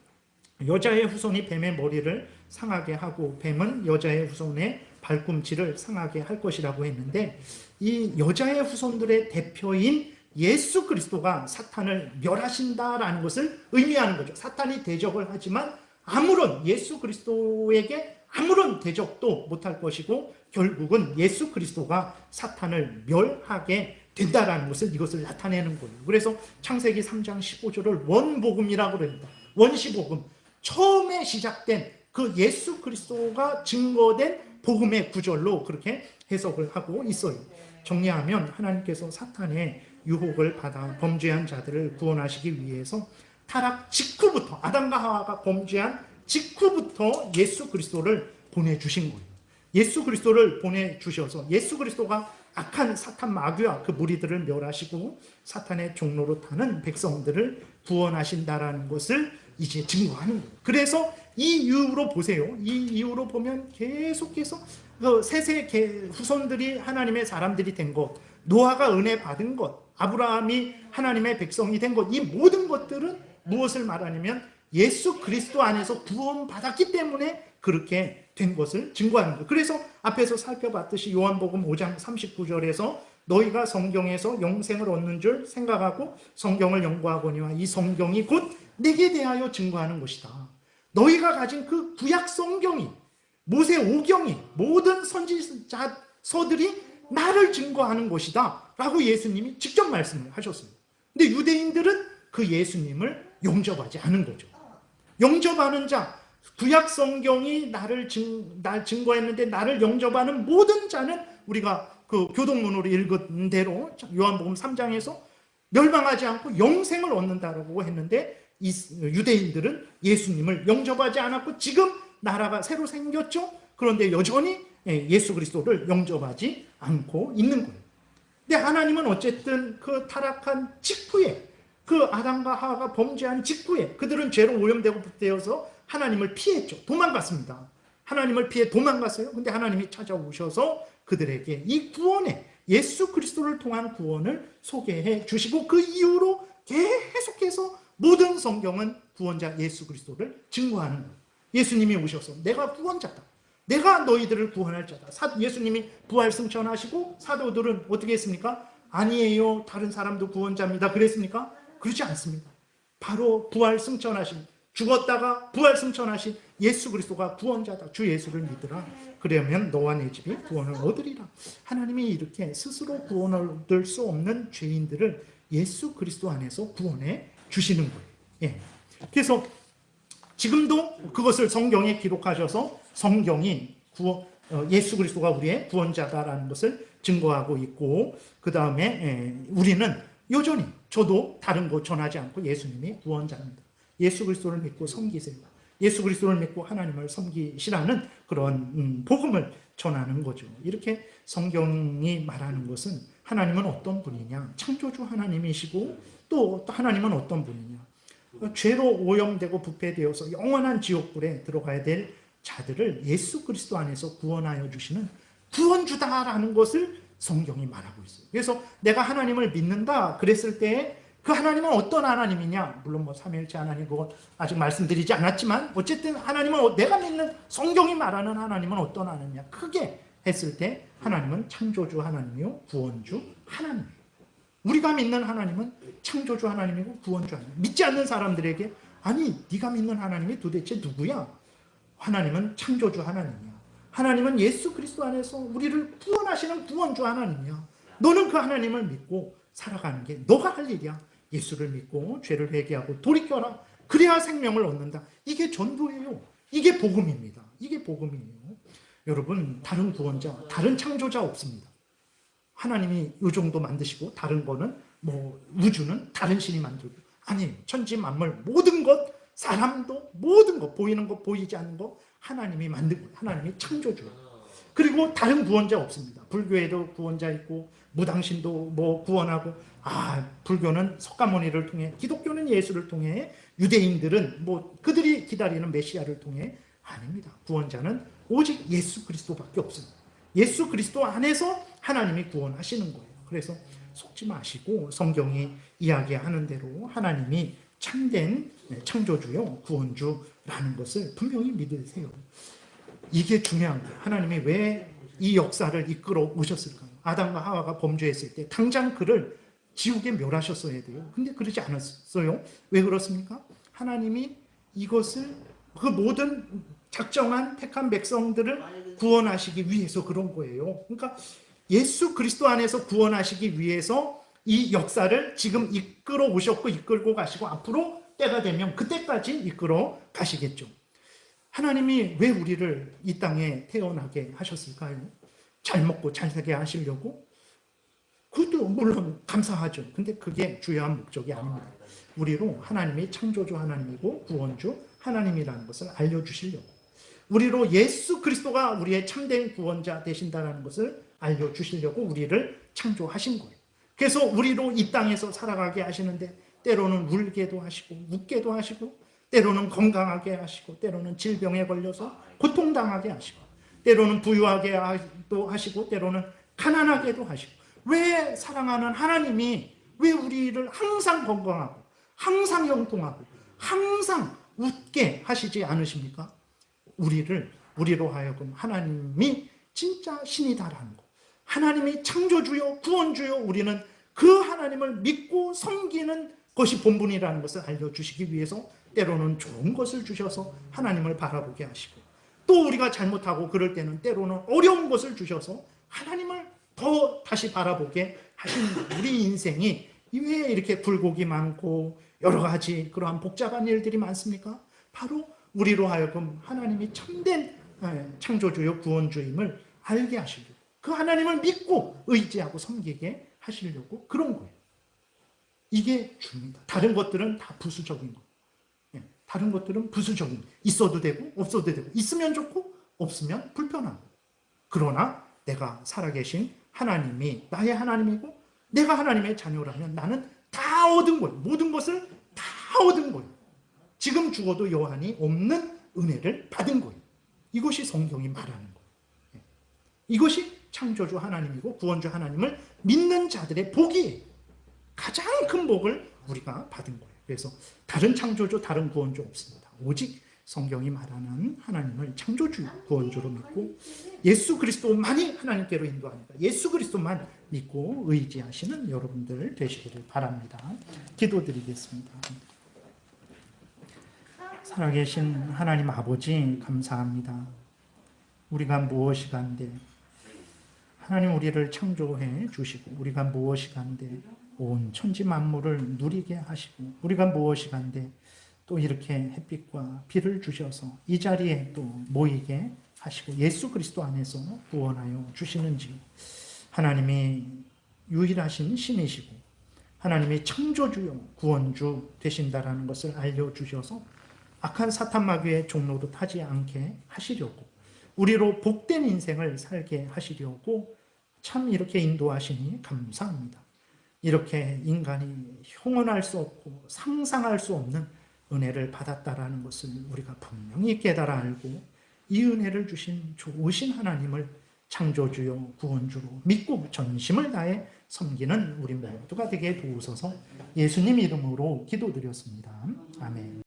여자의 후손이 뱀의 머리를 상하게 하고 뱀은 여자의 후손의 발꿈치를 상하게 할 것이라고 했는데, 이 여자의 후손들의 대표인 예수 그리스도가 사탄을 멸하신다라는 것을 의미하는 거죠. 사탄이 대적을 하지만 아무런 예수 그리스도에게 아무런 대적도 못할 것이고, 결국은 예수 그리스도가 사탄을 멸하게 된다라는 것을, 이것을 나타내는 거예요. 그래서 창세기 3장 15절을 원복음이라고 합니다. 원시복음, 처음에 시작된 그 예수 그리스도가 증거된 복음의 구절로 그렇게 해석을 하고 있어요. 정리하면 하나님께서 사탄의 유혹을 받아 범죄한 자들을 구원하시기 위해서 타락 직후부터, 아담과 하와가 범죄한 직후부터 예수 그리스도를 보내주신 거예요. 예수 그리스도를 보내주셔서 예수 그리스도가 악한 사탄 마귀와 그 무리들을 멸하시고 사탄의 종로로 타는 백성들을 구원하신다라는 것을 이제 증거하는 거예요. 그래서 이 이후로 보세요. 이 이후로 보면 계속해서 그 셋의 후손들이 하나님의 사람들이 된 것, 노아가 은혜 받은 것, 아브라함이 하나님의 백성이 된 것, 이 모든 것들은 무엇을 말하냐면 예수 그리스도 안에서 구원받았기 때문에 그렇게 된 것을 증거하는 거예요. 그래서 앞에서 살펴봤듯이 요한복음 5장 39절에서 너희가 성경에서 영생을 얻는 줄 생각하고 성경을 연구하거니와 이 성경이 곧 내게 대하여 증거하는 것이다. 너희가 가진 그 구약 성경이, 모세 오경이, 모든 선지자서들이 나를 증거하는 것이다 라고 예수님이 직접 말씀을 하셨어요. 근데 유대인들은 그 예수님을 영접하지 않은 거죠. 영접하는 자, 구약 성경이 날 증거했는데 나를 영접하는 모든 자는 우리가 그 교동문으로 읽은 대로 요한복음 3장에서 멸망하지 않고 영생을 얻는다라고 했는데, 이 유대인들은 예수님을 영접하지 않았고 지금 나라가 새로 생겼죠. 그런데 여전히 예수 그리스도를 영접하지 않고 있는 거예요. 근데 하나님은 어쨌든 그 타락한 직후에, 그 아담과 하와가 범죄한 직후에 그들은 죄로 오염되고 부패해서 하나님을 피했죠. 도망갔습니다. 하나님을 피해 도망갔어요. 근데 하나님이 찾아오셔서 그들에게 이 구원에, 예수 그리스도를 통한 구원을 소개해 주시고, 그 이후로 계속해서 모든 성경은 구원자 예수 그리스도를 증거하는 거예요. 예수님이 오셔서 내가 구원자다, 내가 너희들을 구원할 자다. 예수님이 부활 승천하시고 사도들은 어떻게 했습니까? 아니에요, 다른 사람도 구원자입니다 그랬습니까? 그렇지 않습니다. 바로 부활 승천하신, 죽었다가 부활 승천하신 예수 그리스도가 구원자다. 주 예수를 믿으라. 그러면 너와 내 집이 구원을 얻으리라. 하나님이 이렇게 스스로 구원을 얻을 수 없는 죄인들을 예수 그리스도 안에서 구원해 주시는 거예요. 예. 그래서 지금도 그것을 성경에 기록하셔서 성경이 예수 그리스도가 우리의 구원자다라는 것을 증거하고 있고, 그 다음에 우리는 여전히, 저도 다른 거 전하지 않고 예수님이 구원자입니다. 예수 그리스도를 믿고 섬기세요. 예수 그리스도를 믿고 하나님을 섬기시라는 그런 복음을 전하는 거죠. 이렇게 성경이 말하는 것은 하나님은 어떤 분이냐, 창조주 하나님이시고 또 하나님은 어떤 분이냐, 죄로 오염되고 부패되어서 영원한 지옥불에 들어가야 될 자들을 예수 그리스도 안에서 구원하여 주시는 구원주다라는 것을 성경이 말하고 있어요. 그래서 내가 하나님을 믿는다 그랬을 때 그 하나님은 어떤 하나님이냐, 물론 뭐 삼위일체 하나님, 그건 아직 말씀드리지 않았지만 어쨌든 하나님은, 내가 믿는 성경이 말하는 하나님은 어떤 하나님이냐, 크게 했을 때 하나님은 창조주 하나님이요 구원주 하나님이에요. 우리가 믿는 하나님은 창조주 하나님이고 구원주 하나님. 믿지 않는 사람들에게 아니 네가 믿는 하나님이 도대체 누구야? 하나님은 창조주 하나님이야. 하나님은 예수 그리스도 안에서 우리를 구원하시는 구원주 하나님이야. 너는 그 하나님을 믿고 살아가는 게 너가 할 일이야. 예수를 믿고 죄를 회개하고 돌이켜라. 그래야 생명을 얻는다. 이게 전도예요. 이게 복음입니다. 이게 복음이에요. 여러분, 다른 구원자, 다른 창조자 없습니다. 하나님이 이 정도 만드시고 다른 거는 뭐 우주는 다른 신이 만들고, 아니에요. 천지 만물 모든 것, 사람도 모든 것, 보이는 것 보이지 않는 것 하나님이 만들고, 하나님이 창조주예요. 그리고 다른 구원자 없습니다. 불교에도 구원자 있고 무당신도 뭐 구원하고, 불교는 석가모니를 통해, 기독교는 예수를 통해, 유대인들은 뭐 그들이 기다리는 메시아를 통해, 아닙니다. 구원자는 오직 예수 그리스도밖에 없습니다. 예수 그리스도 안에서 하나님이 구원하시는 거예요. 그래서 속지 마시고 성경이 이야기하는 대로 하나님이 참된 창조주요 구원주라는 것을 분명히 믿으세요. 이게 중요한 거예요. 하나님이 왜 이 역사를 이끌어 오셨을까요? 아담과 하와가 범죄했을 때 당장 그를 지옥에 멸하셨어야 돼요. 근데 그러지 않았어요. 왜 그렇습니까? 하나님이 이것을 그 모든 작정한 택한 백성들을 구원하시기 위해서 그런 거예요. 그러니까 예수 그리스도 안에서 구원하시기 위해서 이 역사를 지금 이끌어 오셨고 이끌고 가시고 앞으로 때가 되면 그때까지 이끌어 가시겠죠. 하나님이 왜 우리를 이 땅에 태어나게 하셨을까요? 잘 먹고 잘 살게 하시려고? 그것도 물론 감사하죠. 근데 그게 주요한 목적이 아닙니다. 우리로 하나님이 창조주 하나님이고 구원주 하나님이라는 것을 알려주시려고, 우리로 예수 그리스도가 우리의 참된 구원자 되신다는 것을 알려주시려고 우리를 창조하신 거예요. 그래서 우리로 이 땅에서 살아가게 하시는데 때로는 울게도 하시고 웃게도 하시고 때로는 건강하게 하시고 때로는 질병에 걸려서 고통당하게 하시고 때로는 부유하게 하시고 때로는 가난하게도 하시고, 왜 사랑하는 하나님이 왜 우리를 항상 건강하고 항상 형통하고 항상 웃게 하시지 않으십니까? 우리로 하여금 하나님이 진짜 신이다라는 거, 하나님이 창조주요 구원주요 우리는 그 하나님을 믿고 섬기는 것이 본분이라는 것을 알려주시기 위해서 때로는 좋은 것을 주셔서 하나님을 바라보게 하시고, 또 우리가 잘못하고 그럴 때는 때로는 어려운 것을 주셔서 하나님을 더 다시 바라보게 하시는 거예요. 우리 인생이 왜 이렇게 굴곡이 많고 여러 가지 그러한 복잡한 일들이 많습니까? 바로 우리로 하여금 하나님이 참된 창조주요 구원주임을 알게 하시려고, 그 하나님을 믿고 의지하고 섬기게 하시려고 그런 거예요. 이게 주입니다. 다른 것들은 다 부수적인 거예요. 다른 것들은 부수적인 거예요. 있어도 되고 없어도 되고, 있으면 좋고 없으면 불편하고. 그러나 내가 살아계신 하나님이 나의 하나님이고 내가 하나님의 자녀라면 나는 다 얻은 거예요. 모든 것을 다 얻은 거예요. 지금 죽어도 여한이 없는 은혜를 받은 거예요. 이것이 성경이 말하는 거예요. 이것이 창조주 하나님이고 구원주 하나님을 믿는 자들의 복이에요. 가장 큰 복을 우리가 받은 거예요. 그래서 다른 창조주, 다른 구원주 없습니다. 오직 성경이 말하는 하나님을 창조주, 구원주로 믿고 예수 그리스도만이 하나님께로 인도하니까 예수 그리스도만 믿고 의지하시는 여러분들 되시기를 바랍니다. 기도드리겠습니다. 살아계신 하나님 아버지 감사합니다. 우리가 무엇이 간데 하나님 우리를 창조해 주시고, 우리가 무엇이 간데 온 천지 만물을 누리게 하시고, 우리가 무엇이 간데 또 이렇게 햇빛과 비를 주셔서 이 자리에 또 모이게 하시고 예수 그리스도 안에서 구원하여 주시는지, 하나님이 유일하신 신이시고 하나님이 창조주요 구원주 되신다라는 것을 알려주셔서 악한 사탄 마귀의 종로로 타지 않게 하시려고, 우리로 복된 인생을 살게 하시려고 참 이렇게 인도하시니 감사합니다. 이렇게 인간이 형언할 수 없고 상상할 수 없는 은혜를 받았다라는 것을 우리가 분명히 깨달아 알고 이 은혜를 주신 좋으신 하나님을 창조주요 구원주로 믿고 전심을 다해 섬기는 우리 모두가 되게 도우소서. 예수님 이름으로 기도드렸습니다. 아멘.